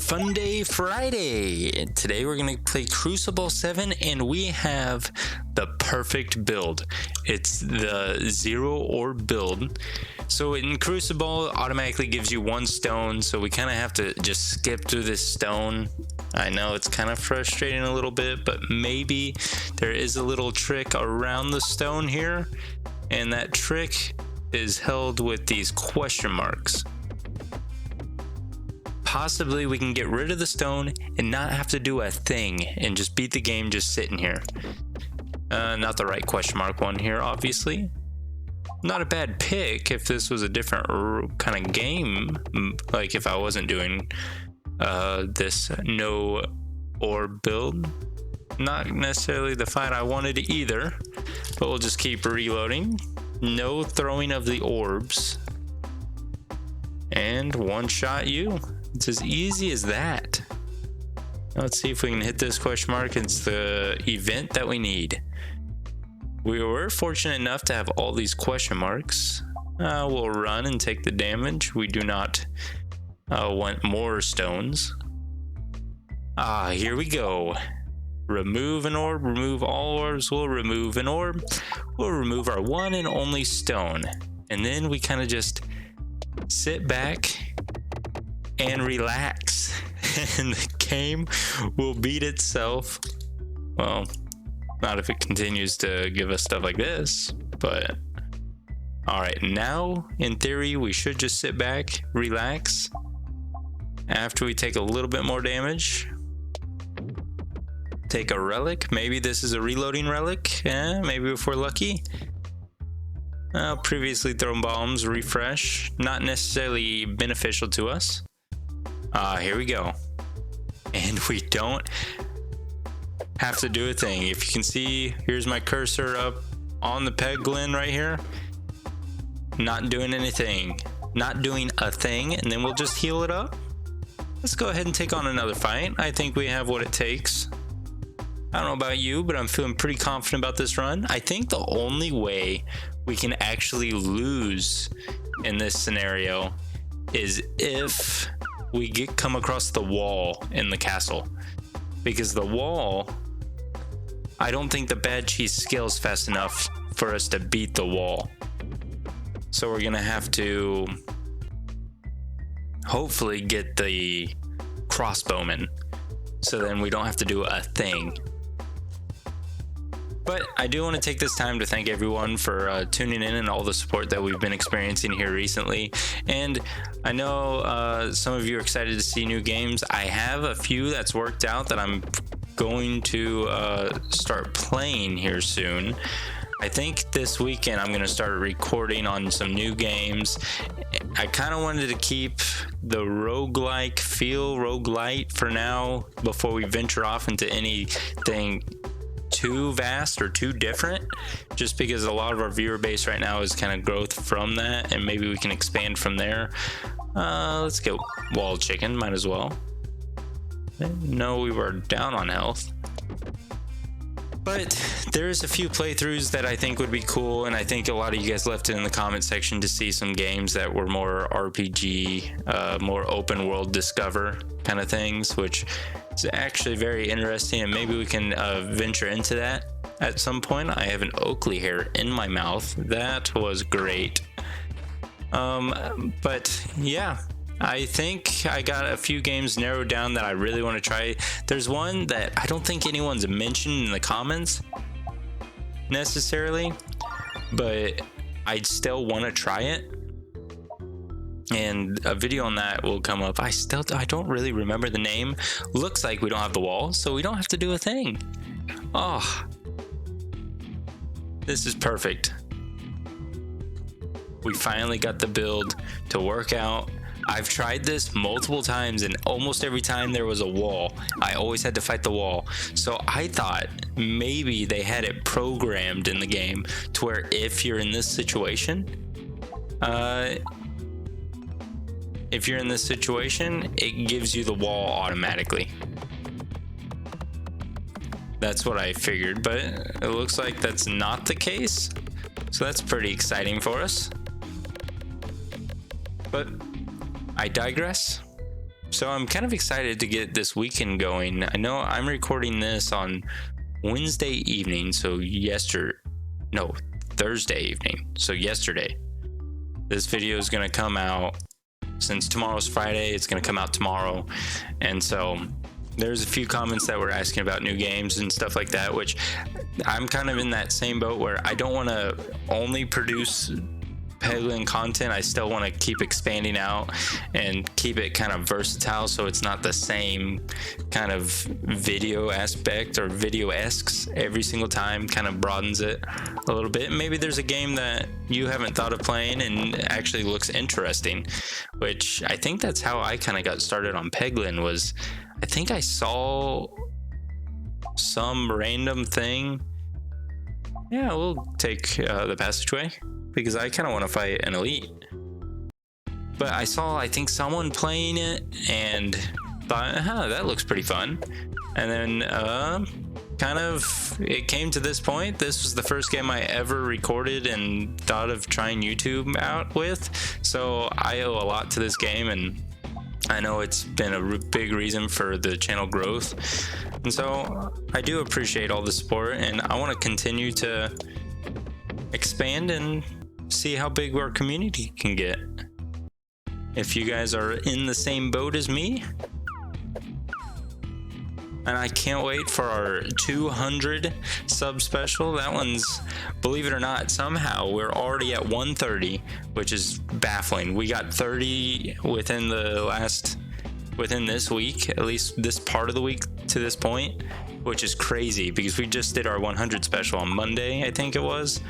Fun Day Friday. Today we're going to play Cruciball 7 and we have the perfect build. It's the zero-orb build. So in Cruciball, it automatically gives you 1 stone, so we kind of have to just skip through this stone. I know it's kind of frustrating a little bit, but maybe there is a little trick around the stone here, and that trick is held with these question marks. Possibly we can get rid of the stone and not have to do a thing and just beat the game just sitting here. Not the right question mark one here, obviously. Not a bad pick if this was a different kind of game, like if I wasn't doing this no orb build. Not necessarily the fight I wanted either, but we'll just keep reloading. No throwing of the orbs. And one shot you. It's as easy as that. Let's see if we can hit this question mark. It's the event that we need. We were fortunate enough to have all these question marks. We'll run and take the damage. We do not want more stones. Here we go. Remove an orb, remove all orbs. We'll remove an orb. We'll remove our one and only stone. And then we kind of just sit back and relax, and the game will beat itself. Well, not if it continues to give us stuff like this, but all right, now in theory we should just sit back, relax after we take a little bit more damage. Take a relic. Maybe this is a reloading relic. Maybe if we're lucky. Previously thrown bombs, refresh, not necessarily beneficial to us. Here we go. And we don't have to do a thing. If you can see, here's my cursor up on the Peglin right here. Not doing anything. Not doing a thing, and then we'll just heal it up. Let's go ahead and take on another fight. I think we have what it takes. I don't know about you, but I'm feeling pretty confident about this run. I think the only way we can actually lose in this scenario is if we come across the wall in the castle, because the wall, I don't think the bad cheese scales fast enough for us to beat the wall. So we're gonna have to hopefully get the crossbowman, so then we don't have to do a thing. But I do want to take this time to thank everyone for tuning in and all the support that we've been experiencing here recently. And I know some of you are excited to see new games. I have a few that's worked out that I'm going to start playing here soon. I think this weekend I'm going to start recording on some new games. I kind of wanted to keep the roguelike feel, roguelite for now, before we venture off into anything too vast or too different, just because a lot of our viewer base right now is kind of growth from that, and maybe we can expand from there. Let's go wall chicken, might as well. No, we were down on health. But there's a few playthroughs that I think would be cool, and I think a lot of you guys left it in the comment section to see some games that were more RPG, more open world discover kind of things, which is actually very interesting, and maybe we can venture into that at some point. I have an Oakley hair in my mouth. That was great. But yeah, I think I got a few games narrowed down that I really want to try. There's one that I don't think anyone's mentioned in the comments necessarily, but I'd still want to try it, and a video on that will come up. I don't really remember the name. Looks like we don't have the wall, so we don't have to do a thing. Oh, this is perfect. We finally got the build to work out. I've tried this multiple times, and almost every time there was a wall, I always had to fight the wall. So I thought maybe they had it programmed in the game to where if you're in this situation, it gives you the wall automatically. That's what I figured, but it looks like that's not the case. So that's pretty exciting for us. But I digress. So I'm kind of excited to get this weekend going. I know I'm recording this on Wednesday evening, so Thursday evening, so yesterday. This video is going to come out, since tomorrow's Friday, it's going to come out tomorrow. And so there's a few comments that were asking about new games and stuff like that, which I'm kind of in that same boat where I don't want to only produce Peglin content. I still want to keep expanding out and keep it kind of versatile, so it's not the same kind of video aspect or video-esque every single time. Kind of broadens it a little bit. Maybe there's a game that you haven't thought of playing and actually looks interesting, which I think that's how I kind of got started on Peglin. Was I think I saw some random thing. Yeah, we'll take the passageway, because I kind of want to fight an elite. But I saw, I think, someone playing it and thought, that looks pretty fun. And then kind of it came to this point. This was the first game I ever recorded and thought of trying YouTube out with. So I owe a lot to this game, and I know it's been a big reason for the channel growth. And so I do appreciate all the support, and I want to continue to expand and see how big our community can get. If you guys are in the same boat as me, and I can't wait for our 200 sub special. That one's, believe it or not, somehow we're already at 130, which is baffling. We got 30 within this week, at least this part of the week to this point, which is crazy because we just did our 100 special on Monday, I think it was.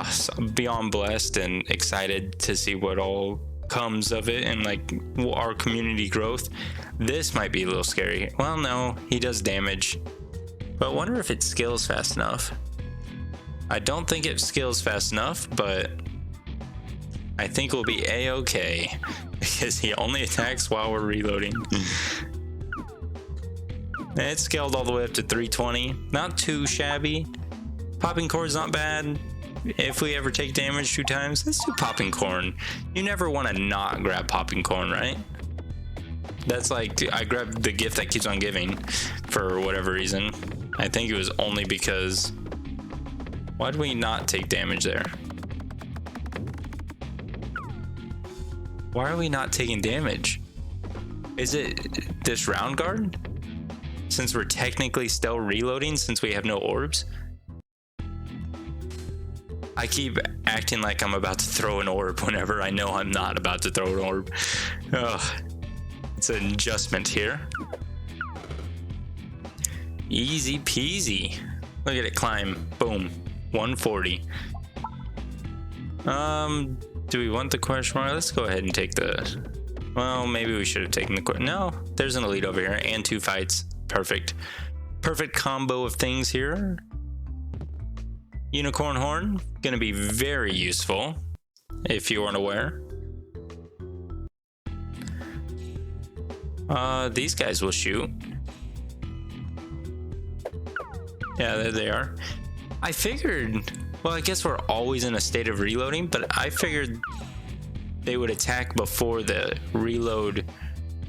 So I'm beyond blessed and excited to see what all comes of it and like our community growth. This might be a little scary. Well, no, he does damage, but I wonder if it skills fast enough. I don't think it skills fast enough, but I think we'll be a-okay because he only attacks while we're reloading. It's scaled all the way up to 320. Not too shabby. Popping cord's not bad. If we ever take damage 2 times, let's do popping corn. You never want to not grab popping corn, right? That's like, I grabbed the gift that keeps on giving for whatever reason. I think it was only because, why did we not take damage there? Why are we not taking damage? Is it this round guard? Since we're technically still reloading, since we have no orbs? I keep acting like I'm about to throw an orb whenever I know I'm not about to throw an orb. Ugh. It's an adjustment here. Easy peasy. Look at it climb. Boom. 140. Do we want the question mark? Let's go ahead and take the... Well, maybe we should have taken the... No, there's an elite over here and 2 fights. Perfect. Perfect combo of things here. Unicorn horn, gonna be very useful if you weren't aware. These guys will shoot. Yeah, there they are. I figured, well, I guess we're always in a state of reloading, but I figured they would attack before the reload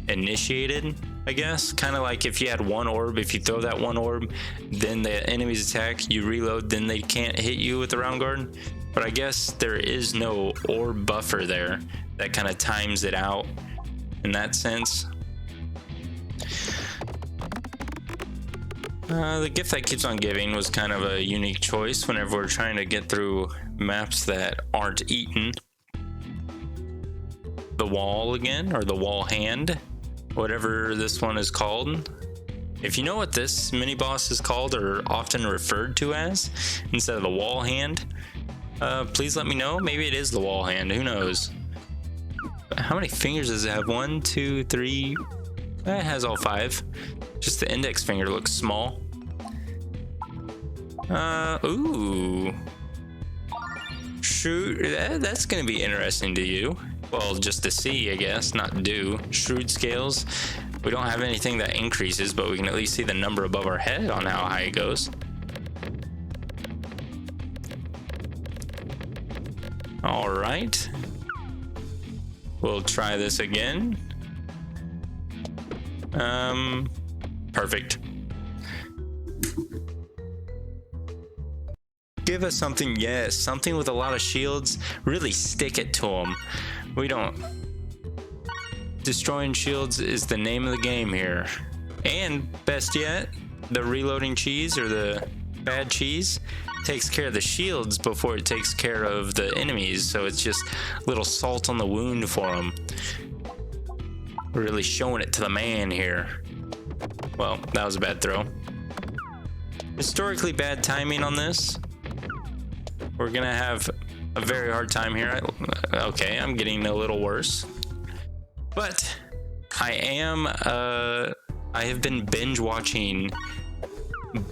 initiated, I guess. Kind of like if you had 1 orb, if you throw that 1 orb, then the enemies attack, you reload, then they can't hit you with the round guard. But I guess there is no orb buffer there that kind of times it out in that sense. The gift that keeps on giving was kind of a unique choice whenever we're trying to get through maps that aren't eaten. The wall again, or the wall hand, whatever this one is called. If you know what this mini boss is called or often referred to as instead of the wall hand, please let me know. Maybe it is the wall hand, who knows. How many fingers does it have? 1, 2, 3. It has all 5. Just the index finger looks small. Ooh. Shoot, that's gonna be interesting to you. Well, just to see, I guess, not do. Shrewd scales. We don't have anything that increases, but we can at least see the number above our head on how high it goes. All right. We'll try this again. Perfect. Give us something, yes, something with a lot of shields. Really stick it to them. We don't. Destroying shields is the name of the game here. And best yet, the reloading cheese or the bad cheese takes care of the shields before it takes care of the enemies. So it's just a little salt on the wound for them. Really showing it to the man here. Well, that was a bad throw. Historically bad timing on this. We're gonna have a very hard time here. Okay, I'm getting a little worse. But I have been binge watching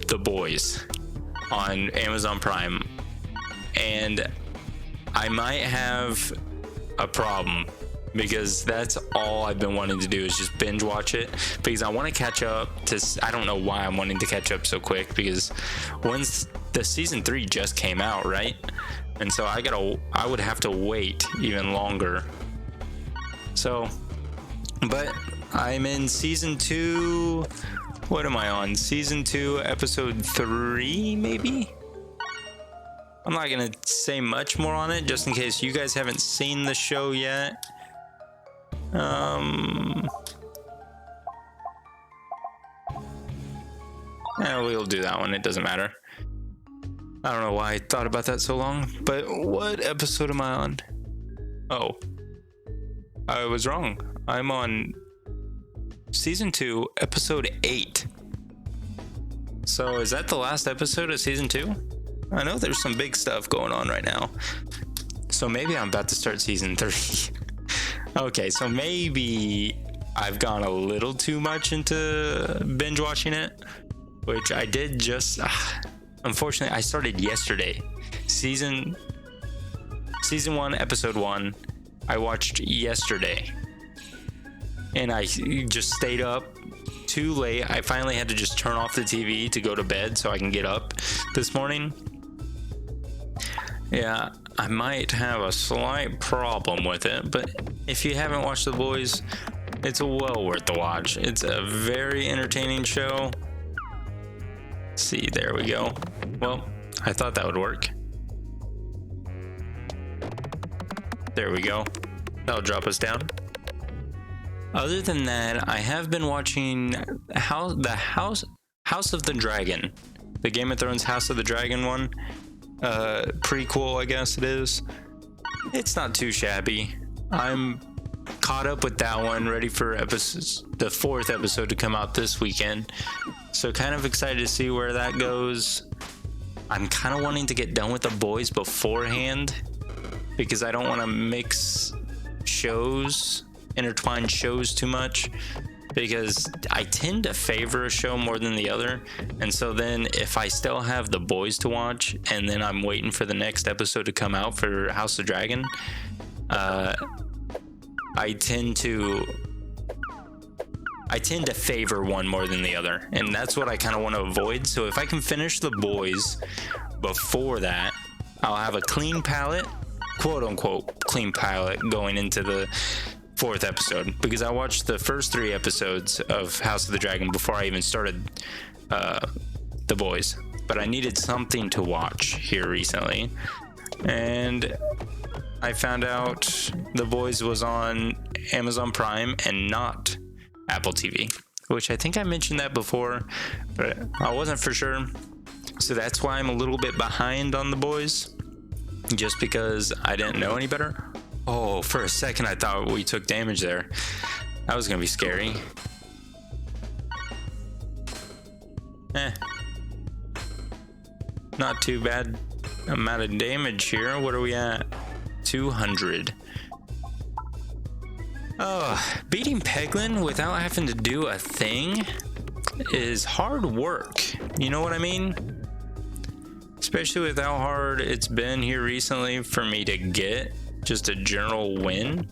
The Boys on Amazon Prime. And I might have a problem because that's all I've been wanting to do is just binge watch it, because I want to catch up to, I don't know why I'm wanting to catch up so quick, because once the season 3 just came out, right? And so I would have to wait even longer. So, but I'm in season 2. What am I on? Season 2, episode 3, maybe? I'm not gonna say much more on it, just in case you guys haven't seen the show yet. Yeah, we'll do that one. It doesn't matter. I don't know why I thought about that so long, but what episode am I on? Oh, I was wrong. I'm on season 2, episode 8. So is that the last episode of season 2? I know there's some big stuff going on right now. So maybe I'm about to start season 3. Okay, so maybe I've gone a little too much into binge watching it, which I did just... Unfortunately, I started yesterday. Season 1, episode 1, I watched yesterday. And I just stayed up too late. I finally had to just turn off the TV to go to bed so I can get up this morning. Yeah, I might have a slight problem with it, but if you haven't watched The Boys, it's well worth the watch. It's a very entertaining show. See, there we go. Well, I thought that would work. There we go. That'll drop us down. Other than that, I have been watching the House of the Dragon, the Game of Thrones House of the Dragon one, prequel, I guess it is. It's not too shabby. I'm caught up with that one, ready for the 4th episode to come out this weekend. So kind of excited to see where that goes. I'm kind of wanting to get done with The Boys beforehand, because I don't want to mix shows, intertwine shows too much, because I tend to favor a show more than the other. And so then if I still have The Boys to watch and then I'm waiting for the next episode to come out for House of Dragon, I tend to favor one more than the other, and that's what I kind of want to avoid. So if I can finish The Boys before that, I'll have a clean palette, quote unquote clean palette, going into the 4th episode, because I watched the first 3 episodes of House of the Dragon before I even started The Boys. But I needed something to watch here recently, and I found out The Boys was on Amazon Prime and not Apple TV, which I think I mentioned that before, but I wasn't for sure. So that's why I'm a little bit behind on The Boys, just because I didn't know any better. Oh, for a second I thought we took damage there. That was gonna be scary. Not too bad amount of damage here. What are we at? 200. Oh, beating Peglin without having to do a thing is hard work. You know what I mean? Especially with how hard it's been here recently for me to get just a general win.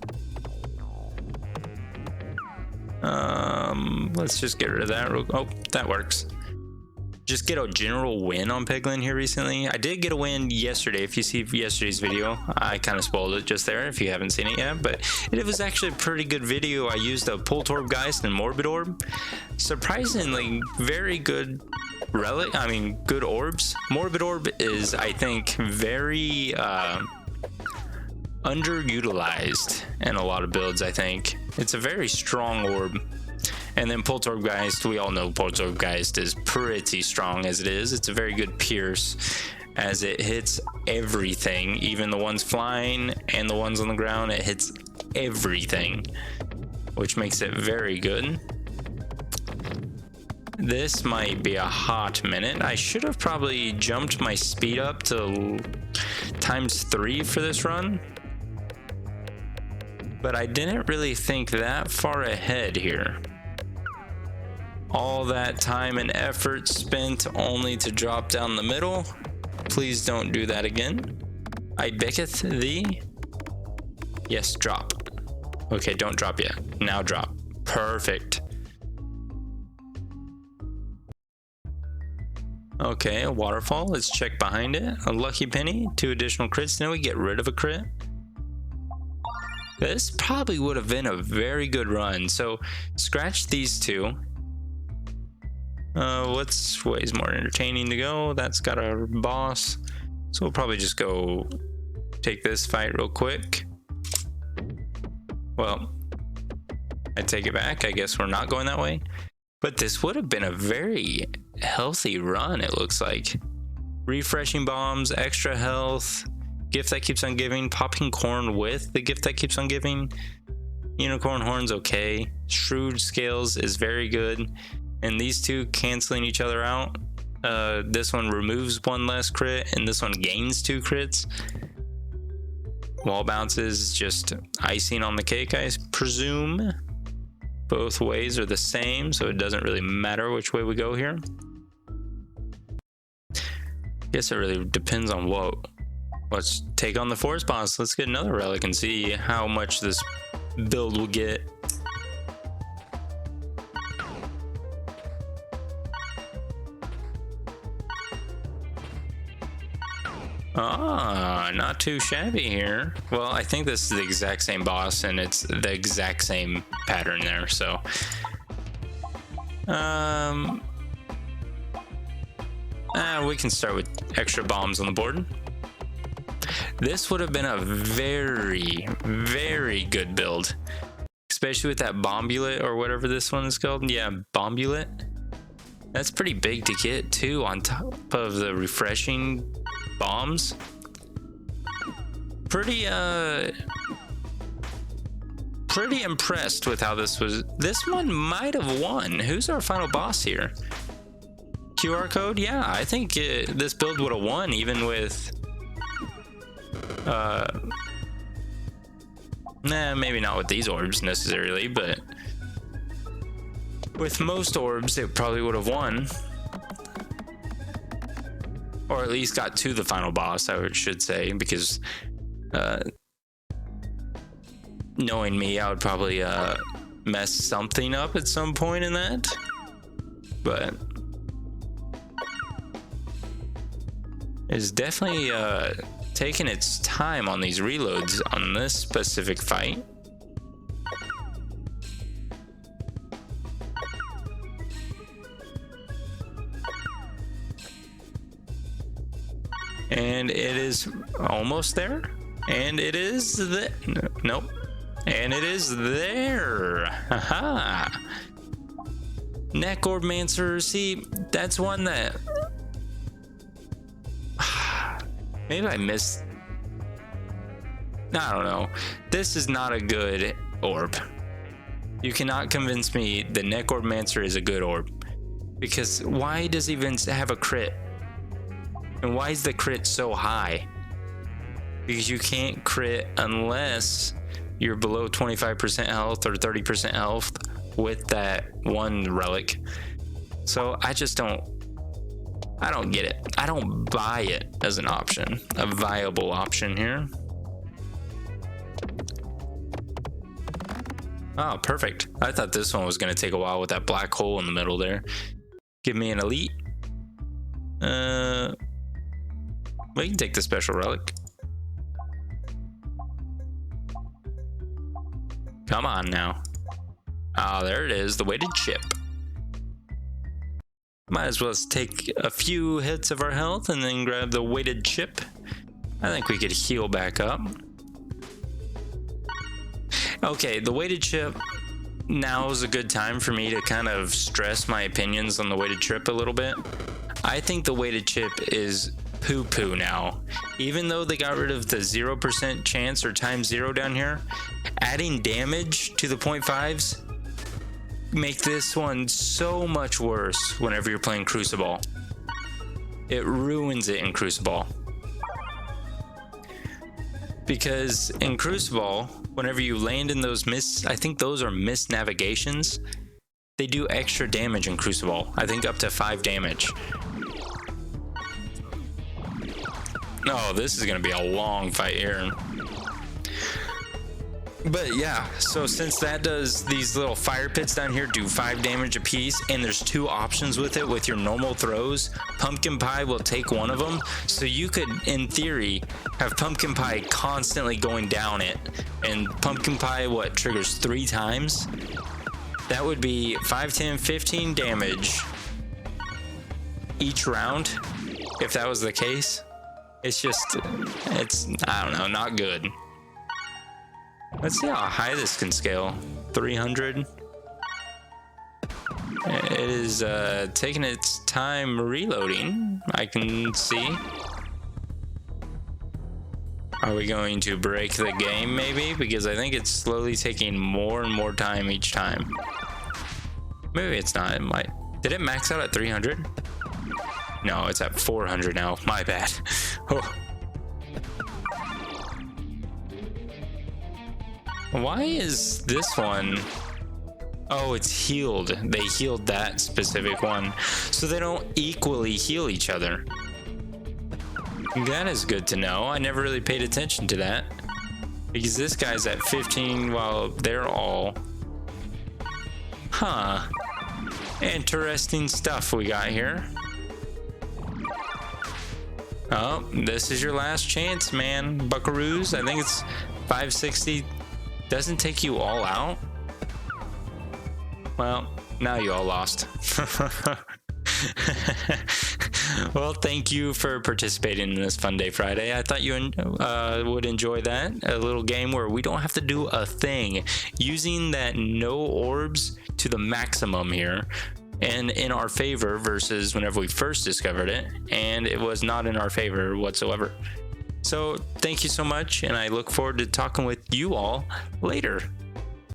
Let's just get rid of that. Oh, that works. just get a general win on Peglin here recently. I did get a win yesterday. If you see yesterday's video, I kind of spoiled it just there if you haven't seen it yet, but it was actually a pretty good video. I used a Pulse-orb Geist and Morbid Orb. Surprisingly, very good relic. I mean, good orbs. Morbid Orb is, I think, very underutilized in a lot of builds. I think it's a very strong orb. And then Pulse-orb Geist, we all know Pulse-orb Geist is pretty strong as it is. It's a very good pierce as it hits everything, even the ones flying and the ones on the ground. It hits everything, which makes it very good. This might be a hot minute. I should have probably jumped my speed up to ×3 for this run, but I didn't really think that far ahead here. All that time and effort spent only to drop down the middle. Please don't do that again. I becketh thee. Yes, drop. Okay, don't drop yet. Now drop. Perfect. Okay, a waterfall. Let's check behind it. A lucky penny, 2 additional crits. Then we get rid of a crit. This probably would have been a very good run. So scratch these 2. What's ways more entertaining to go? That's got our boss. So we'll probably just go take this fight real quick. Well, I take it back. I guess we're not going that way. But this would have been a very healthy run, it looks like. Refreshing bombs, extra health, gift that keeps on giving, popping corn with the gift that keeps on giving. Unicorn horn's okay. Shrewd scales is very good. And these 2 canceling each other out. This one removes 1 less crit, and this one gains 2 crits. Wall bounces is just icing on the cake, I presume. Both ways are the same, so it doesn't really matter which way we go here. Guess it really depends on what. Let's take on the forest boss. Let's get another relic and see how much this build will get. Ah, not too shabby here. Well, I think this is the exact same boss and it's the exact same pattern there, so we can start with extra bombs on the board. This would have been a very, very good build, especially with that bombulet or whatever this one is called. Yeah, bombulet. That's pretty big to get too, on top of the refreshing bombs. Pretty impressed with how this was. This one might have won. Who's our final boss here? QR code? Yeah, I think this build would have won even with maybe not with these orbs necessarily, but with most orbs it probably would have won. Or at least got to the final boss, I should say, because knowing me, I would probably mess something up at some point in that. But it's definitely taking its time on these reloads on this specific fight. And it is almost there. And it is nope. And it is there. Haha. Neck Orbmancer. See, that's one that maybe I missed. I don't know. This is not a good orb. You cannot convince me the Neck Orbmancer is a good orb. Because why does it even have a crit? And why is the crit so high? Because you can't crit unless you're below 25% health or 30% health with that one relic. So I don't get it. I don't buy it as an option, a viable option here. Oh, perfect. I thought this one was going to take a while with that black hole in the middle there. Give me an elite. We can take the special relic. Come on now. Ah, there it is, the weighted chip. Might as well take a few hits of our health and then grab the weighted chip. I think we could heal back up. Okay, the weighted chip. Now is a good time for me to kind of stress my opinions on the weighted chip a little bit. I think the weighted chip is poo-poo now. Even though they got rid of the 0% chance or times 0 down here, adding damage to the 0.5s make this one so much worse whenever you're playing Cruciball. It ruins it in Cruciball. Because in Cruciball, whenever you land in those I think those are missed navigations, they do extra damage in Cruciball. I think up to 5 damage. Oh, this is going to be a long fight here. But yeah, so since that does, these little fire pits down here do 5 damage a piece, and there's 2 options with it with your normal throws, Pumpkin Pie will take one of them. So you could, in theory, have Pumpkin Pie constantly going down it, and Pumpkin Pie, what, triggers 3 times? That would be 5, 10, 15 damage each round, if that was the case. It's just, I don't know, not good. Let's see how high this can scale. 300. It is taking its time reloading, I can see. Are we going to break the game maybe? Because I think it's slowly taking more and more time each time. Maybe it's not. It might. Did it max out at 300? No, it's at 400 now. My bad. Oh. Why is this one? Oh, it's healed. They healed that specific one. So they don't equally heal each other. That is good to know. I never really paid attention to that. Because this guy's at 15 while they're all... Huh. Interesting stuff we got here. Oh, this is your last chance, man. Buckaroos. I think it's 560. Doesn't take you all out. Well, now you all lost. Well, thank you for participating in this Fun Day Friday. I thought you would enjoy that. A little game where we don't have to do a thing. Using that no orbs to the maximum here. And in our favor versus whenever we first discovered it. And it was not in our favor whatsoever. So thank you so much, and I look forward to talking with you all later.